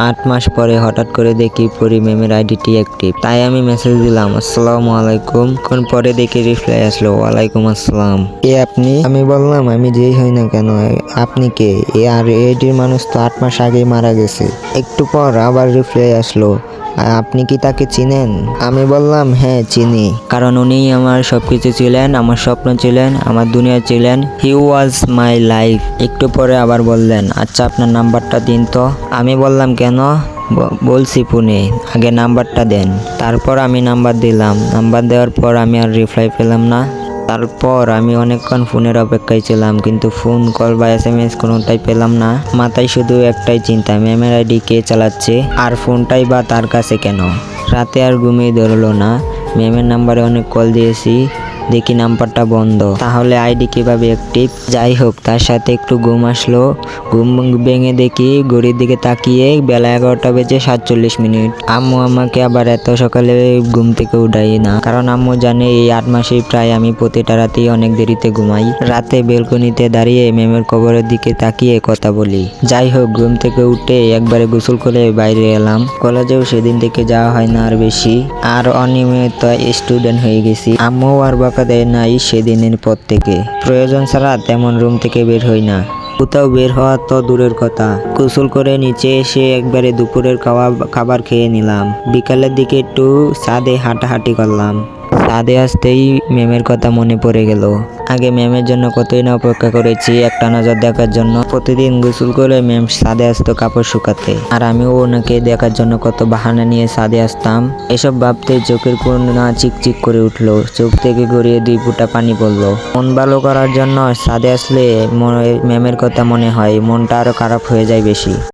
8 মাস পরে হঠাৎ করে দেখি পরি ম্যামের আইডিটি অ্যাক্টিভ। তাই আমি মেসেজ দিলাম আসসালামু আলাইকুম। কোন পরে দেখি রিপ্লাই আসলো ওয়ালাইকুম আসসালাম। কে আপনি? আমি বললাম আমি যেই হই না কেন আপনি কে? আর এটির মানুষ তো 8 মাস আগেই মারা গেছে। একটু পর আবার রিপ্লাই আসলো আপনি কি তাকে চিনেন? আমি বললাম হ্যাঁ চিনি, কারণ উনি আমার সবকিছু ছিলেন, আমার স্বপ্ন ছিলেন, আমার দুনিয়া ছিলেন। হি ওয়াজ মাই লাইফ। একটু পরে আবার বললেন আচ্ছা আপনার নাম্বারটা দিন তো। আমি বললাম কেন? বলছি ফোনে, আগে নাম্বারটা দেন। তারপর আমি নাম্বার দিলাম। নাম্বার দেওয়ার পর আমি আর রিপ্লাই পেলাম না। তারপর আমি অনেকক্ষণ ফোনের অপেক্ষায় ছিলাম, কিন্তু ফোন কল বা SMS কোনোটাই পেলাম না। মাথায় শুধু একটাই চিন্তা, ম্যামের আইডি কে চালাচ্ছে আর ফোনটাই বা তার কাছে কেন? রাতে আর ঘুমিয়ে ধরলো না। ম্যামের নাম্বারে অনেক কল দিয়েছি, দেখি নাম্বারটা বন্ধ। তাহলে আইডি কিভাবে অ্যাক্টিভ? যাই হোক, তার সাথে একটু ঘুম আসলো। ঘুম ভেঙে দেখি ঘড়ির দিকে তাকিয়ে বেলা 11টা বেজে 47 মিনিট। আম্মু আমাকে আবার এত সকালে ঘুম থেকে উঠাই না, কারণ আম্মু জানে এই 8 মাসেই প্রায় আমি প্রতিটা রাতেই অনেক দেরিতে ঘুমাই। রাতে বেলকনিতে দাঁড়িয়ে ম্যামের কবরের দিকে তাকিয়ে কথা বলি। যাই হোক, ঘুম থেকে উঠে একবারে গোসল করে বাইরে এলাম। কলেজেও সেদিন থেকে যাওয়া হয় না আর বেশি, আর অনিয়মিত স্টুডেন্ট হয়ে গেছি। আম্মু আর বকা দেয় নাই সেদিনের পর থেকে। প্রয়োজন ছাড়া তেমন রুম থেকে বের হই না। কোথাও বের হওয়া তো দূরের কথা। গোসল করে নিচে এসে একবারে দুপুরের খাবার খেয়ে নিলাম। বিকালের দিকে একটু ছাদে হাঁটাহাঁটি করলাম। ছাদে আসতেই ম্যামের কথা মনে পড়ে গেল। আগে ম্যামের জন্য কতই না অপেক্ষা করেছি একটা নজর দেখার জন্য। প্রতিদিন গোসল করে ম্যাম ছাদে আসতো কাপড় শুকাতে, আর আমিও ওনাকে দেখার জন্য কত বাহানা নিয়ে ছাদে আসতাম। এসব ভাবতে চোখের কোণা চিকচিক করে উঠলো, চোখ থেকে গড়িয়ে 2 ফোঁটা পানি পড়লো। মন ভালো করার জন্য ছাদে আসলে ম্যামের কথা মনে হয়, মনটা আরো খারাপ হয়ে যায় বেশি।